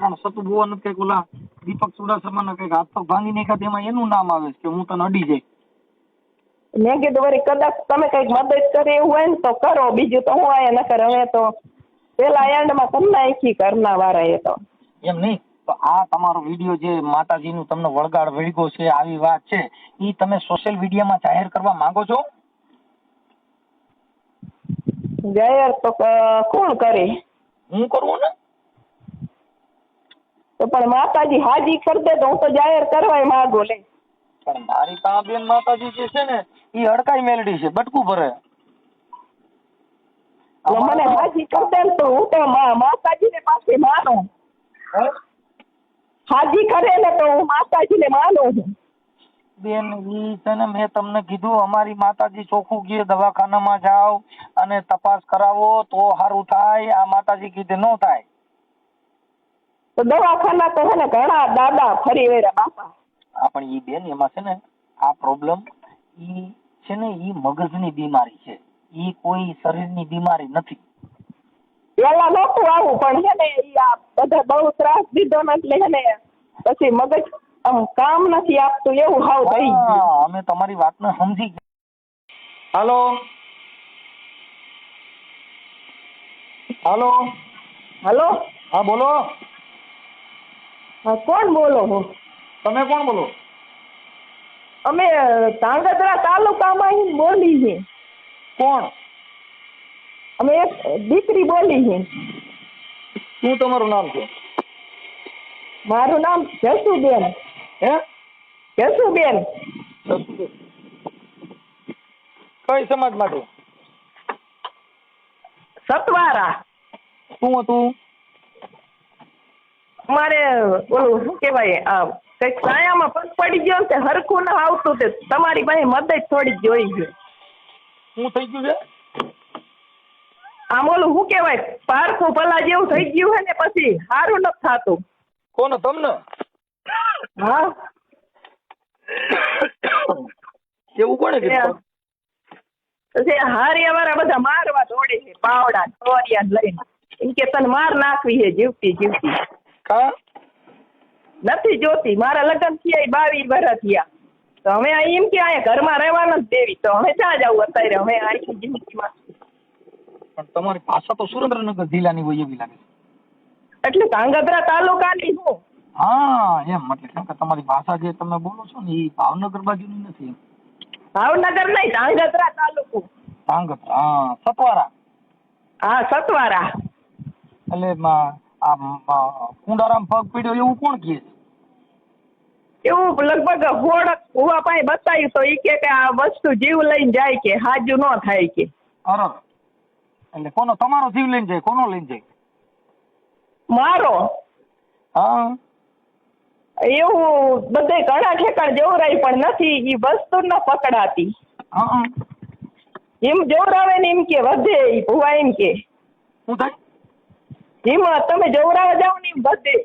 અટાણ સતુ ભુવન કઈક ઓલા દીપક ચુડાસમાના કઈક હાથ પગ ભાંગી નાખ્યા તેમાં એનું નામ આવે છે કે હું તને અડી જાય. મેં કીધું વળી કદાચ તમે કઈક મદદ કરે એવું હોય ને તો કરો, બીજું તો હું આયા ન કરે. હવે તો પેલા એન્ડમાં તમને નાખી કરના વાળા એ તો એમ નહીં. તો આ તમારો વિડીયો જે માતાજીનું તમને વળગાડ વળગ્યો છે આવી વાત છે, એ તમે સોશિયલ મીડિયામાં જાહેર કરવા માંગો છો? જાહેર તો કોણ કરે? હું કરવું ને. તો પણ માતાજી હાજી કરી દે તો હું તો જાહેર કરવાય માંગુ લે. પણ મારી પા બેન માતાજી જે છે ને એ હડકાઈ મેલડી છે, બટકું ભરે. મને હાજી કરી દે ને તો હું તો માતાજીને પાસે માનું. હાજી કરે ને તો હું માતાજીને માનું છું. બેન ઈ છે ને મેં તમને કીધું અમારી માતાજી ચોખ્ખું કહે દવાખાનામાં જાઓ અને તપાસ કરાવો તો સારું થાય. આ માતાજી કીધે ન થાય. તો દવાખાના તો છે ને ઘણા દાદા ફરી વેરા બાપા. હા પણ ઈ બેન એમાં છે ને આ પ્રોબ્લેમ ઈ છે ને ઈ મગજની બીમારી છે, ઈ કોઈ શરીરની બીમારી નથી. પેલા નહોતું આવું પણ છે ને ઈ આ બધા બહુ ત્રાસ દીધો ને એટલે છે ને પછી મગજ આમ કામ નથી આપતું એવું હાવ થઈ ગયું. અમે તમારી વાતને સમજી ગયા. હાલો હાલો હલો, હા બોલો. હા કોણ બોલો છો? તમે કોણ બોલો? અમે ધાંગધ્રા તાલુકામાં બોલી છે. કોણ? અમે એક દીકરી બોલી છે. શું તમારું નામ છે? મારું નામ જસુબેન. હે? જસુબેન. કઈ સમાજ માટે? સતવારા. શું હતું? અમારે ઓલું શું કેવાય કઈક સાયામાં પગ પડી ગયો ને હરખું ના આવતું તે તમારી પાસે મદદ થોડી જોઈ છે. શું થઈ ગયું છે? આમ ઓલું શું કેવાય પારખું પલા જેવું થઈ ગયું છે ને પછી સારું નથી થતું. કોને? તમને? હા. એવું કોને કીધું? પછી હારિયા વાળા બધા મારવા દોડે છે, પાવડા ચોરિયા લઈને. એમ કે તને માર નાખવી છે જીવતી જીવતી. કા? નથી જોતી. મારા લગ્ન થયા 22 વર્ષ થયા. તો અમે એમ કે અહીંયા ઘરમાં રહેવા નથી દેવી. તો અમે ક્યાં જવું અત્યારે અમે આખી જિંદગીમાં. પણ તમારી ભાષા તો સુરેન્દ્રનગર જિલ્લાની હોય એવી લાગે. એટલે ધાંગધ્રા તાલુકાની હું. હા એમ એટલે કે તમારી ભાષા જે તમે બોલો છો ને એ ભાવનગર બાજુની નથી. ભાવનગર નહીં, ધાંગધ્રા તાલુકો. ધાંગધ્રા, હા. સતવારા. હા સતવારા. એટલે કુંડારામ પગ પીડ્યો એવું કોણ કહે? એવું લગભગ હોડક ભુવા પાસે બતાવ્યું તો એ કે આ વસ્તુ જીવ લઈને જાય કે હાજુ ન થાય કે. અરે એટલે કોનો? તમારો જીવ લઈને જાય? કોનો લઈને જાય? મારો. હા એવું બધે ઘણા ઠેકાણ જવરાય પણ નથી એ વસ્તુ ન પકડાતી. હા એમ જવરાવે ને એમ કે વધે. એ ભુવા એમ કે શું થાય? એમ તમે જવરાવા જાવ ને એમ વધે.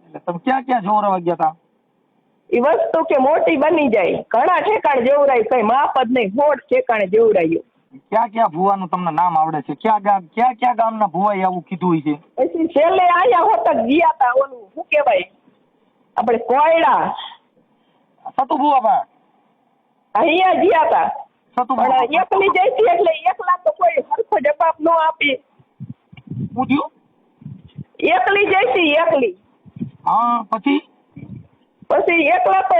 એટલે તમે ક્યાં ક્યાં જોરાવા ગયા હતા? એ વસ્તુ કે મોટી બની જાય. ઘણા ઠેકાણ જવરાય, કઈ માપ જ નહીં. હોડ ઠેકાણે જવરાયું. ક્યાં ક્યાં ભુવાનું તમને નામ આવડે છે? ક્યાં ગામના ભુવાએ આવું કીધું હોય છે? પછી છેલ્લે આયા હોતક ગયા તા ઓલું શું કેવાય આપણે કોયડા સતુ ભુવા બા અહીંયા ગયા તા. સતુ પણ એકલી જઈતી એટલે એકલા તો કોઈ સરખો જવાબ ન આપે. પૂછ્યું? એકલી જઈતી એકલી. હા પછી એકલા તો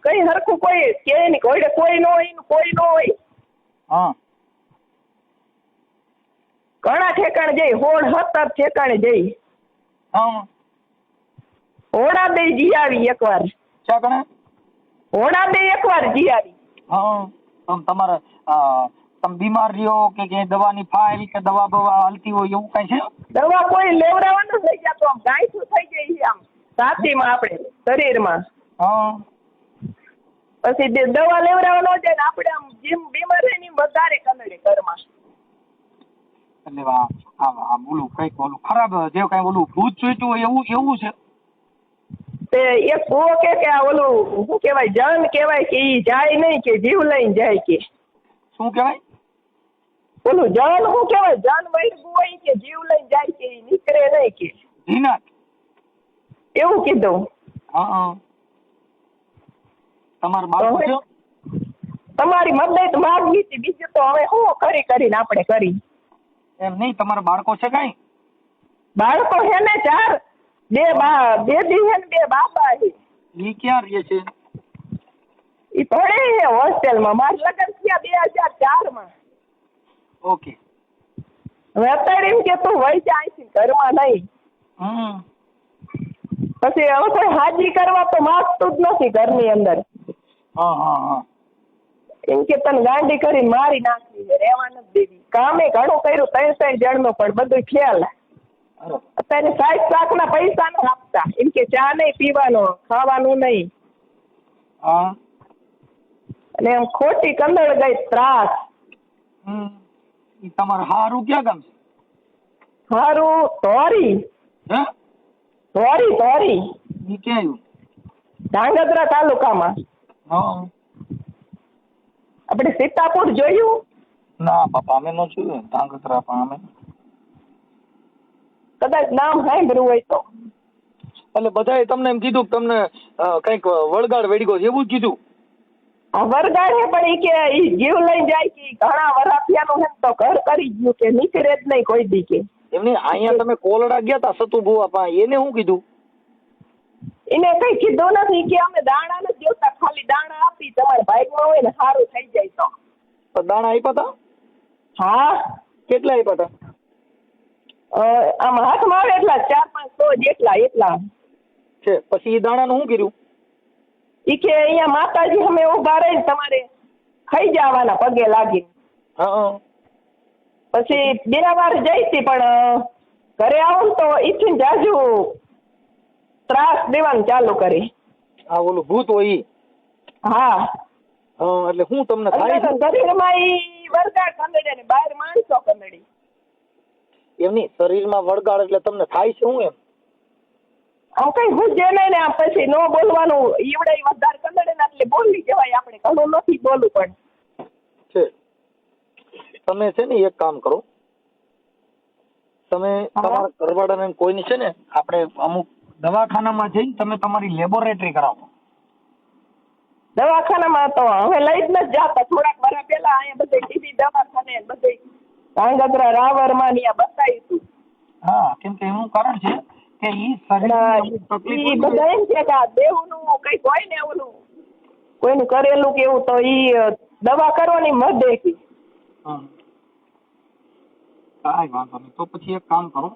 કઈ હરખું કોઈ કે નહીં. કોઈ ન હોય કોઈ ન હોય. હા ઘણા ઠેકાણે જઈ. હોળ 17 ઠેકાણે જઈ. હા હોડા દે જી આવી એકવાર. ક્યાં કણે? હોડા દે એકવાર જી આવી. હા તમારે તમે બીમાર રહ્યો કે દવાની ફાઇલ કે દવા બવા હાલતી હોય એવું કઈ છે? દવા કોઈ લેવડાવવા નથી ગયા તો આમ ગાયઠું થઈ ગઈ છે આમ છાતીમાં આપણે શરીરમાં. હા પછી દવા લેવડાવવા ન જાય ને આપણે આમ જેમ બીમાર રહે ને વધારે કનડે ઘરમાં. એટલે બોલું કઈક ઓલું ખરાબ જે કઈ ઓલું ભૂત ચોઈતું હોય એવું છે? તે એક ભૂવો કે આ ઓલું શું કેવાય જન કેવાય કે ઈ જાય નહીં કે જીવ લઈને જાય કે. શું કહેવાય? ઓલું જન શું કેવાય જન વૈરગું હોય કે જીવ લઈને જાય કે ઈ નીકળે નહીં કે. શ્રીનાથ. એવું કીધું. હા. તમારા બાળકો છે? તમારી મદદ માંગી હતી, બીજું તો હવે શું કરીને આપણે કરી. એમ નહીં, તમારા બાળકો છે કઈ? બાળકો છે ને 4, 2 બેબી છે ને 2 બાબા છે. ઈ ક્યાં રહે છે? ઈ ભણે છે હોસ્ટેલમાં. મારા લગ્ન થયા 2004 માં. ઓકે. હવે અત્યારે એમ કે તું વહી જા અહીંથી, ઘરમાં નહીં. પછી હવે કોઈ હાજરી કરવા તો માંગતું જ નથી ઘરની અંદર. હા. એમ કે તને ગાંડી કરીને મારી નાખવી છે, રહેવા નથી દેવી. કામે ઘણું કર્યું 3 જણનું, પણ બધું ખ્યાલ. અત્યારે 60 લાખના પૈસા ન આપતા. એમ કે ચા નહીં પીવાનો, ખાવાનું નહીં. હા. અને એમ ખોટી કંદળ ગઈ ત્રાસ. ઈ તમારે હારું ક્યાં ગામ છે? હારું ધોરી. હે? ધોરી. ઈ ક્યાં આવ્યું? ધાંગધ્રા તાલુકામાં. હા. આપણે સીતાપુર જોયું? ના બાપા, અમે નો જોયું ધાંગધ્રા, પણ અમે કદાચ નામ સાંભળ્યું હોય તો. એટલે બધાએ તમને એમ કીધું કે તમને કઈક વળગાડ વેડગો એવું જ કીધું? આ વરગાડે પણ ઈ કે ઈ જીવ લઈ જાય કે ઘણા વરાપિયાનું હે તો ઘર કરી ગયું કે નીકળે જ નહીં કોઈ દી કે. એમની અહીંયા તમે કોલડા ગયા તા સતુ ભુવા પાસે, એને શું કીધું? એને કઈ કીધું નથી કે અમે દાણા નથી જોતા, ખાલી દાણા આપી તમારા ભાગમાં હોય ને સારું થઈ જાય તો. તો દાણા આપ્યા હતા? હા. કેટલા આપ્યા હતા? આમ હાથમાં આવે એટલા 4-5 જેટલા એટલા છે. પછી એ દાણાનું શું કર્યું? ઈ કે અહીંયા માતાજી અમે ઉભા રહીને તમારે ખાઈ જવાના પગે લાગીને. હા. પછી 2 વાર જઈ હતી, પણ ઘરે આવું તો ઈથી જાજુ ત્રાસ દેવાનું ચાલુ કરી. આ ઓલું ભૂત હોય ઈ? હા. એટલે હું તમને થાય છે? શરીરમાં ઈ વરગાડ કંદડે ને બહાર માણસો કંદડી. એમની શરીરમાં વળગાડ એટલે તમને થાય છે શું એમ? આમ કઈ હું જે નહીં ને આમ પછી નો બોલવાનું. ઈવડે વધારે કંદડે ને એટલે બોલી જવાય. આપણે ઘણું નથી બોલવું પણ છે. તમે છે ને એક કામ કરો, તમે તમારા ઘરવાળાને કોઈની છે ને આપણે અમુક દવાખાનામાં જઈને તમે તમારી લેબોરેટરી કરાવો. દવાખાનામાં તો હવે લઈ જ નથી જાતા. થોડાક વર્ષ પહેલા અહીંયા બધે ટીબી દવાખાને બધે ધાંગધ્રા રાવરમાં ને બતાવ્યું. હા, કેમ કે એનું કારણ છે કે ઈ શરીર બધા એમ છે કે દેવનું કઈક હોય ને ઓલું કોઈનું કરેલું કે એવું, તો ઈ દવા કરવાની મદદ. કાંઈ વાંધો નહીં. તો પછી એક કામ કરો,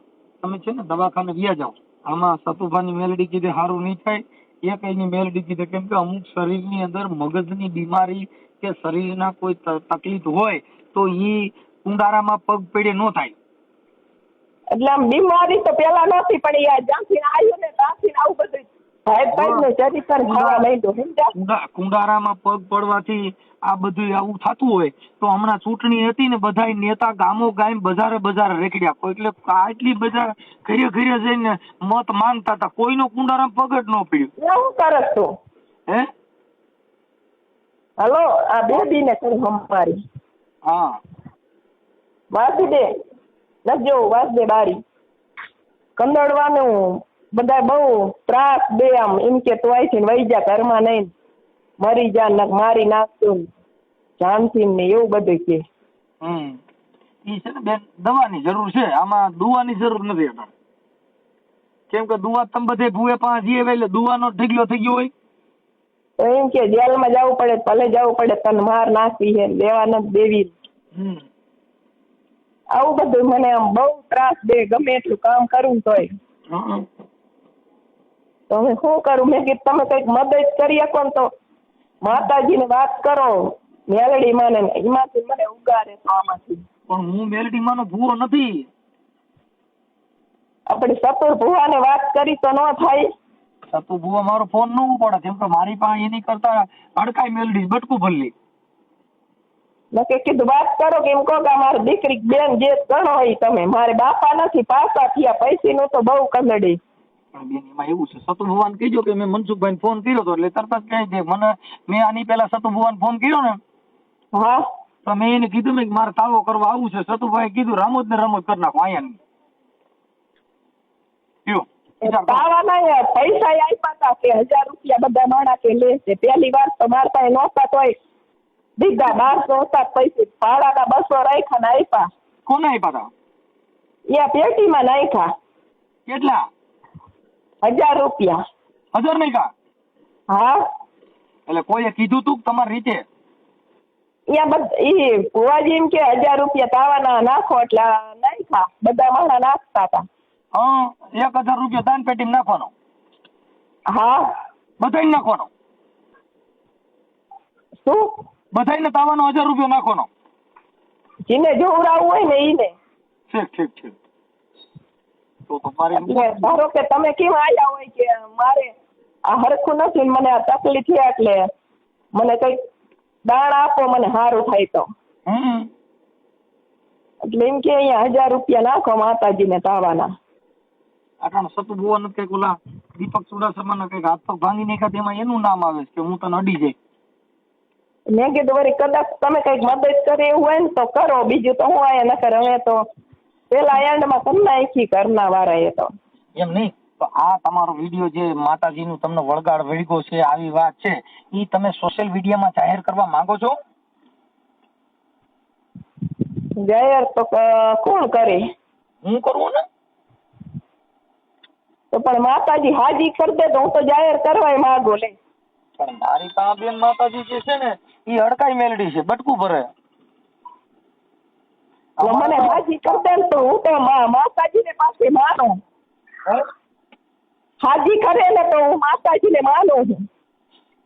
તમે છે ને દવાખાને વ્યા જાઓ. આમાં સતુભાની મેલડી કીધે સારું નહીં થાય. એક એની મેલડી કીધે, કેમ કે અમુક શરીરની અંદર મગજની બીમારી કે શરીરના કોઈ તકલીફ હોય તો ઈ કુંડારામાં પગ પેડે ન થાય. એટલે આમ બીમારી તો પેલા નથી, પણ યાર જ્યાંથી આવ્યું ને ત્યાંથી આવું બધું કુંડારામાં પગ પડવાથી આ બધું આવું થતું હોય તો હમણાં ચૂંટણી હતી ને બધા નેતા ગામો ગામ બજારે રેકડ્યા, એટલે આટલી બધા ઘરે જઈને મત માંગતા હતા. કોઈનો કુંડારામાં પગ જ ન પડ્યો. શું કરસ તું? હે હલો, આ બેબી ને કરી હમારી. હા, વાસી દે નજો વાસ દે બારી કંદડવાનું બધા બહુ ત્રાસ દે. આમ એમ કે તું આઈ વહી જા, ઘરમાં નહીં મરી જા, મારી નાખતું જાનથી ને એવું બધું કે. ઈ છે ને બેન, દવાની જરૂર છે, આમાં દુવાની જરૂર નથી. કેમ કે દુવા તમે બધે ભૂએ પાંચ જીવે એટલે દુવાનો ઢગલો થઈ ગયો હોય તો એમ કે જેલમાં જવું પડે, ભલે જવું પડે, તને માર નાખવી છે, લેવા નથી દેવી. આવું બધું મને આમ બહુ ત્રાસ દે. ગમે એટલું કામ કરું તોય તો હવે શું કરું? મેં કીધું તમે કઈક મદદ કરી શકો ને તો માતાજીને વાત કરો, મેલડી માને, એમાંથી મને ઉગારે તો આમાંથી. પણ હું મેલડી માનો ભૂવો નથી. આપણે સતુર ભુવાને વાત કરી તો ન થાય? સતુ ભૂવો મારો ફોન ન ઉપાડે, કેમ કે મારી પાસે એની કરતા અડકાઈ મેલડી બટકું ભરલી. મેં કીધું વાત કરો કે એમ કહો કે મારી દીકરી બેન જે ગણો હોય તમે, મારે બાપા નથી, પાસા થયા, પૈસી નું તો બહુ કંદડી. પણ બેન એમાં એવું છે, સતુ ભુવાને કીધું કે મેં મનસુખભાઈ ફોન કર્યો હતો એટલે તરત જ કહી દે મને. મેં આની પેલા સતુ ભુવાને ફોન કર્યો ને, હા, તો મેં એને કીધું મેં મારે તાવો કરવા આવું છે. સતુભાઈ કીધું રામોદ ને રમોદ કરી નાખો અહીંયા. તાવાના પૈસા આપ્યા હતા કે 1000 રૂપિયા બધા માણા કે લે છે. પહેલી વાર તો મારા પાસે નહોતા તોય દીધા. 1200 હતા પૈસે ભાડાના 200 રાખ્યા ને આપ્યા. કોને આપ્યા હતા? એ પેટીમાં નાખ્યા. કેટલા? 1000 રૂપિયા. 1000 નાખ્યા? હા. એટલે કોઈએ કીધું તું તમારી રીતે? ઈ ભુવાજી એમ કે 1000 રૂપિયા તાવાના નાખો એટલે નાખ્યા. બધા માણા નાખતા હતા. હા, 1000 રૂપિયા દાન પેટીમાં નાખવાનો? હા. બધાઈને નાખવાનો? શું? બધાઈને તાવાનો 1000 રૂપિયા નાખવાનો? જેને જોવડાવવું હોય ને ઈને. ઠીક. તો તમારી ધારો કે તમે કેમ આયા હોય કે મારે આ હરખું નથી ને મને આ તકલીફ છે એટલે મને કઈક દાણ આપો મને સારું થાય તો. એટલે એમ કે અહીંયા 1000 રૂપિયા નાખો માતાજીને તાવાના. આટલા સતુ બોવાનું કઈક ઓલા દીપક ચુડાસમાના કઈક હાથ પગ ભાંગી નાખ્યા તેમાં એનું નામ આવે છે કે હું તને અડી જાય. મેં કીધું વળી કદાચ તમે કઈક મદદ કરે એવું હોય ને તો કરો, બીજું તો હું આયા ન કરે. હવે તો પેલા એન્ડમાં કરી નાખી ઘરના વાળાએ તો. એમ નહીં તો આ તમારો વિડીયો જે માતાજીનું તમને વળગાડ વળગો છે આવી વાત છે એ તમે સોશિયલ મીડિયામાં જાહેર કરવા માંગો છો? જાહેર તો કોણ કરે? હું કરું ને. તો પણ માતાજી હાજી કરી દે તો હું તો જાહેર કરવા માંગુ લે. પણ મારી પાસે બેન માતાજી જે છે ને એ હડકાઈ મેલડી છે, બટકું ભરે. મને હાજી કરી દે તો હું તો માતાજીને પાસે માનું. હાજી કરે ને તો હું માતાજીને માનું છું.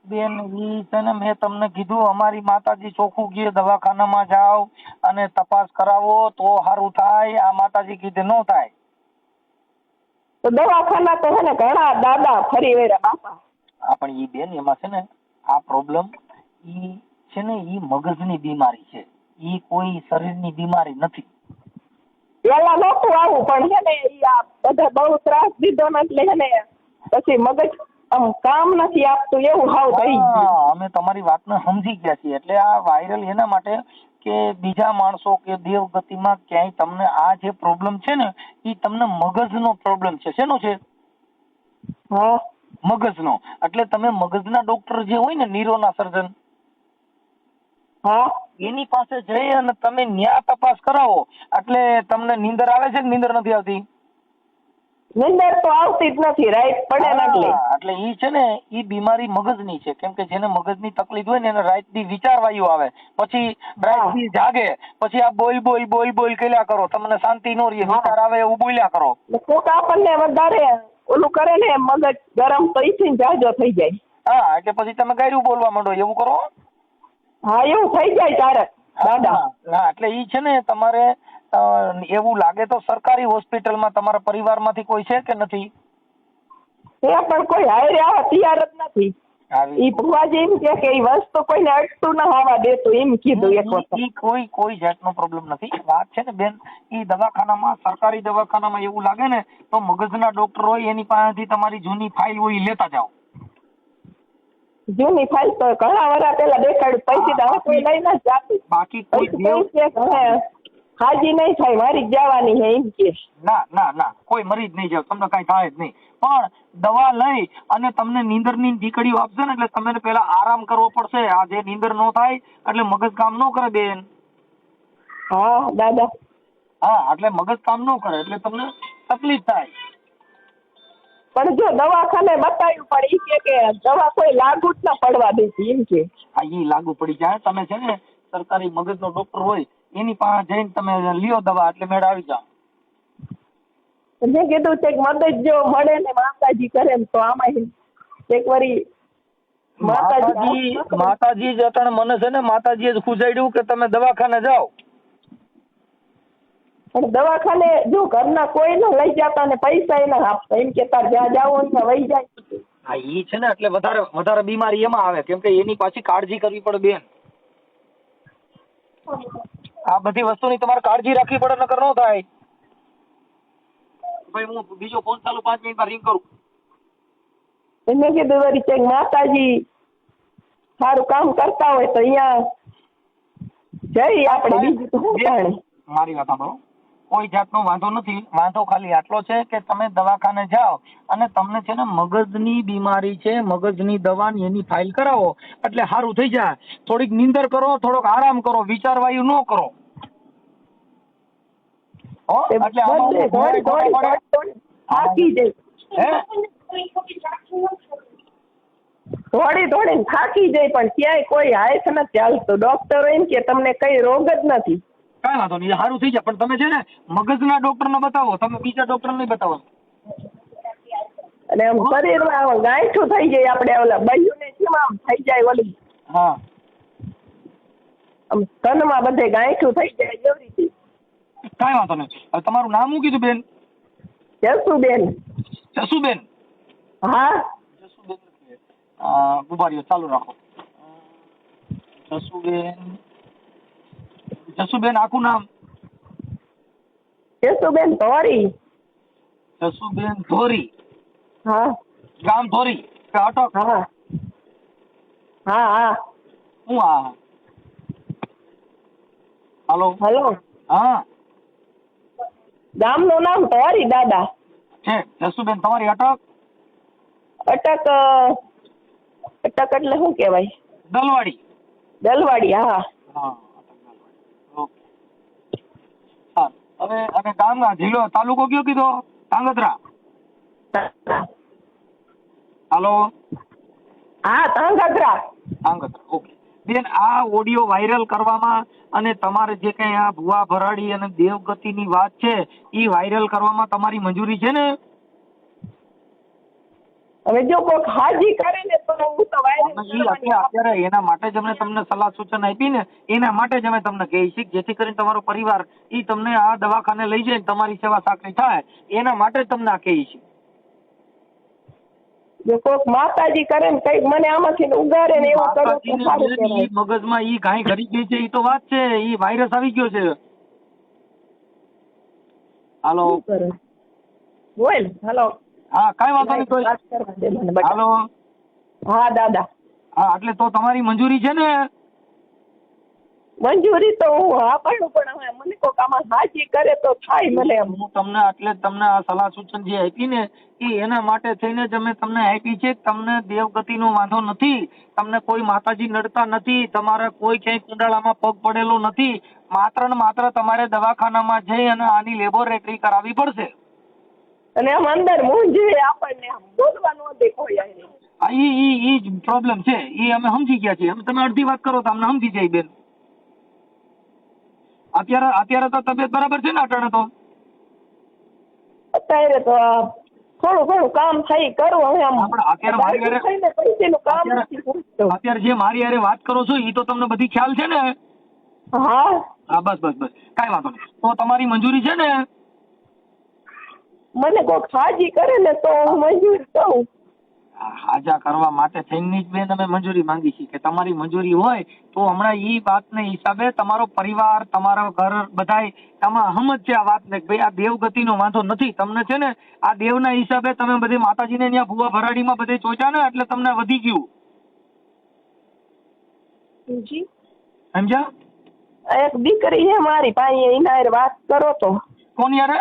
બેન ઈ છે ને મેં તમને કીધું અમારી માતાજી ચોખ્ખું કહે દવાખાનામાં જાઓ અને તપાસ કરાવો તો સારું થાય. આ માતાજી કીધે ન થાય. તો દવાખાના તો છે ને ઘણા દાદા ફરી વેરા બાપા. પણ ઈ બેન એમાં છે ને આ પ્રોબ્લેમ ઈ છે ને ઈ મગજની બીમારી છે, ઈ કોઈ શરીરની બીમારી નથી. પેલા નહોતું આવું પણ છે ને ઈ આ બધા બહુ ત્રાસ દીધો ને એટલે છે ને પછી મગજ આમ કામ નથી આપતું એવું હાવ થઈ ગયું. અમે તમારી વાતને સમજી ગયા છીએ. એટલે આ વાયરલ એના માટે કે બીજા માણસો કે દેવગતિમાં ક્યાંય તમને આ જે પ્રોબ્લેમ છે ને ઈ તમને મગજનો પ્રોબ્લેમ છે. શેનો છે? હા, મગજનો. એટલે તમે મગજના ડોક્ટર જે હોય ને ન્યુરોના સર્જન, હા, એની પાસે જઈ અને તમે ન્યા તપાસ કરાવો એટલે તમને નીંદર આવે છે કે નીંદર નથી આવતી? નીંદર તો આવતી જ નથી, રાઈટ પડે ને એટલે ઈ છે ને ઈ બીમારી મગજની છે. કેમ કે જેને મગજની તકલીફ હોય ને એને રાત દી વિચારવાયું આવે, પછી રાત દી જાગે, પછી આ બોલ કર્યા કરો, તમને શાંતિ નો રહે, વિચાર આવે એવું બોલ્યા કરો. કોક આપણને વધારે ઓલું કરે ને મગજ ગરમ તો ઈથી જાજો થઈ જાય. હા, એટલે પછી તમે ગાયરું બોલવા માંડો એવું કરો. હા, એવું થઈ જાય ક્યારેક દાદા. હા, એટલે ઈ છે ને તમારે એવું લાગે તો સરકારી હોસ્પિટલમાં તમારા પરિવારમાંથી કોઈ છે કે નથી? એ પણ કોઈ હારે આવા તૈયાર જ નથી. ઈ ભુવાજી એમ કે ઈ વસ્તુ કોઈને અટતું ના આવવા દેતું એમ કીધું એક વખત. કોઈ જાતનો પ્રોબ્લેમ નથી. વાત છે ને બેન ઈ દવાખાનામાં, સરકારી દવાખાનામાં એવું લાગે ને તો મગજના ડોક્ટર હોય એની પાસેથી તમારી જૂની ફાઇલ હોય ઈ લેતા જાઓ. જૂની ફાઇલ તો ઘણા વર્ષ પેલા દેખાડ્યું, પૈસા કોઈ લઈને જ જાતું. બાકી કોઈ હાજી નહીં થાય, મારી જવાની છે એમ કે. ના કોઈ મરી જ નહીં જાવ, તમને કઈ થાય જ નહીં. પણ દવા લઈ અને તમને નીંદરની ઢીકડીઓ આપશે ને એટલે તમને પેલા આરામ કરવો પડશે. આ જે નીંદર નો થાય એટલે મગજ કામ ન કરે બેન. હા દાદા. હા, એટલે મગજ કામ ન કરે એટલે તમને તકલીફ થાય. પણ જો દવાખાને બતાવ્યું પણ ઈ કે દવા કોઈ લાગુ જ ના પડવા દેતી એમ કે. હા, ઈ લાગુ પડી જાય. તમે છે ને સરકારી મગજનો ડોક્ટર હોય એની પાસે જઈને તમે લ્યો દવા એટલે મેળ આવી જાવ. મેં કીધું છે મદદ જો મળે ને માતાજી કરે તો આમાં એક વારી માતાજી જ અટણ મને છે ને માતાજીએ જ ખુજાડ્યું કે તમે દવાખાને જાઓ. પણ દવાખાને જો ઘરના કોઈ ન લઈ જતા ને પૈસા એ ના આપતા એમ કે તાર જ્યાં જાવ ને વહી જાય. હા, ઈ છે ને એટલે વધારે બીમારી એમાં આવે કેમ કે એની પાછી કાળજી કરવી પડે બેન. આ બધી વસ્તુની તમારે કાળજી રાખવી પડે નકર ન થાય. ભાઈ હું બીજો ફોન ચાલુ 5 મિનિટમાં રિંગ કરું. મેં કીધું વળી ચેક માતાજી સારું કામ કરતા હોય તો અહીંયા જઈ આપણે બીજું તો શું જાણે. મારી વાત સાંભળો, કોઈ જાતનો વાંધો નથી. વાંધો ખાલી આટલો છે કે તમે દવાખાને જાઓ અને તમને છે ને મગજની બીમારી છે, મગજની દવાની એની ફાઇલ કરાવો એટલે સારું થઈ જાય. થોડીક નીંદર કરો, થોડોક આરામ કરો, વિચારવાયું ન કરો. હો એટલે આમાં બધે દોડી દોડી દોડી થાકી જાય. હે દોડી દોડીને થાકી જાય પણ ક્યાંય કોઈ હાથ નથી ચાલતું. ડોક્ટરો એમ કે તમને કઈ રોગ જ નથી. કાંઈ વાંધો નહીં, સારું થઈ જાય. પણ તમે છે ને મગજના ડોક્ટરને બતાવો, તમે બીજા ડોક્ટર નહીં બતાવો. અને આમ શરીરમાં ગાંઠું થઈ જાય. આપણે ઓલા બૈયુંને કેમ આમ થઈ જાય ઓલી હા આમ તનમાં બધે ગાંઠું થઈ જાય એવી રીતે. કાંઈ વાંધો નહીં. હવે તમારું નામ શું કીધું બેન? જસુબેન. જસુબેન. હા જસુબેન ઉભા રહ્યો, ચાલુ રાખો. જસુબેન. જસુબેન આખું નામ? જસુબેન ધોરી. જસુબેન ધોરી. હા ગામ ધોરી કે અટક? હા હા હા. હું હા. હાલો. હલો. હા ગામનું નામ ધોરી દાદા. છે જસુબેન તમારી અટક? અટક અટક એટલે શું કહેવાય? દલવાડી. દલવાડી. હા હા ઓકે સારું. હવે અને ગામ જિલ્લો તાલુકો કયો કીધો? ધાંગધ્રા. હાલો. હા ધાંગધ્રા. ધાંગધ્રા ઓકે. બેન આ ઓડિયો વાયરલ કરવામાં અને તમારે જે કઈ આ ભુવા ભરાડી અને દેવગતિની વાત છે એ વાયરલ કરવામાં તમારી મંજૂરી છે ને? હવે જો કોઈક હાજી કરે ને તો હું તો વાયરલ અત્યારે એના માટે જ અમે તમને સલાહ સૂચન આપી ને, એના માટે જ અમે તમને કહીએ છીએ જેથી કરીને તમારો પરિવાર એ તમને આ દવાખાને લઈ જાય તમારી સેવા સાકરી થાય એના માટે જ તમને આ કહીએ છીએ. જો કોઈક માતાજી કરે ને કઈક મને આમાંથી ઉગારે ને એવું કરો તો સારું કહેવાય. મગજમાં ઈ ગાય ઘડી ગઈ છે એ તો વાત છે, ઈ વાયરસ આવી ગયો છે. હાલો. બોલ. હાલો. હા કાંઈ વાંધો નહીં કોઈ. વાત કરવા દે મને બેટા. હાલો. હા દાદા. હા એટલે તો તમારી મંજૂરી છે ને? મંજૂરી તો હું હા પાડું પણ હવે મને કોઈક આમાં હાજી કરે તો થાય મને એમ. હું તમને એટલે તમને આ સલાહ સૂચન જે આપી ને એ એના માટે થઈને જ અમે તમને આપી છે. તમને દેવગતિનો વાંધો નથી, તમને કોઈ માતાજી નડતા નથી, તમારે કોઈ ક્યાંય કુંડાળામાં પગ પડેલો નથી. માત્ર ને માત્ર તમારે દવાખાનામાં જઈ અને આની લેબોરેટરી કરાવવી પડશે. અને આમ અંદર મૂંઝવે આપણને આમ બોલવા ન દે કોઈ આઈને. ઈ જ પ્રોબ્લેમ છે. ઈ અમે સમજી ગયા છીએ. તમે અડધી વાત કરો તો અમને સમજી જાય બેન. અત્યારે તો તબિયત બરાબર છે ને અટાણે તો? અત્યારે તો થોડું ઘણું કામ થઈ કરું હવે આમ. અત્યારે મારી હારે થઈને પૈસાનું કામ નથી પૂછતો. અત્યારે જે મારી હારે વાત કરો છો ઈ તો તમને બધી ખ્યાલ છે ને? હા હા બસ કાંઈ વાંધો નહીં. તો તમારી મંજૂરી છે ને? મને કોઈક હાજી કરે ને તો હું મંજૂર કહું. હાજા કરવા માટે થઈને જ બેન અમે મંજૂરી માંગી છીએ કે તમારી મંજૂરી હોય તો હમણાં ઈ વાતને હિસાબે તમારો પરિવાર, તમારો ઘર બધાય આમાં હમજ છે આ વાતને કે ભાઈ આ દેવગતિનો વાંધો નથી. તમને છે ને આ દેવના હિસાબે તમે બધી માતાજીને ત્યાં ભુવા ભરાડીમાં બધે ચોચ્યા ને એટલે તમને વધી ગયું. જી સમજ્યા? એક દીકરી છે મારી પાસે એના હારે વાત કરો તો. કોની યારે?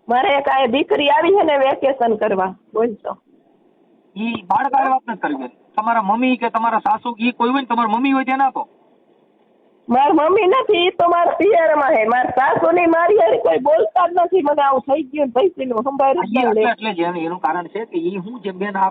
મારે એક આ દીકરી આવી છે ને વેકેશન કરવા. બોલતો ઈ બાળક હારે વાત નથી કરવી બેન. તમારા મમ્મી કે તમારા સાસુ ઈ કોઈ હોય ને તમારા મમ્મી હોય ત્યાં આપો. મારી મમ્મી નથી, ઈ તો મારા પિયરમાં છે. મારા સાસુ ની મારી હારે કોઈ બોલતા જ નથી. મને આવું થઈ ગયું પૈસા નું સંભાળ એટલે જ એનું કારણ છે કે ઈ હું જે બેન આ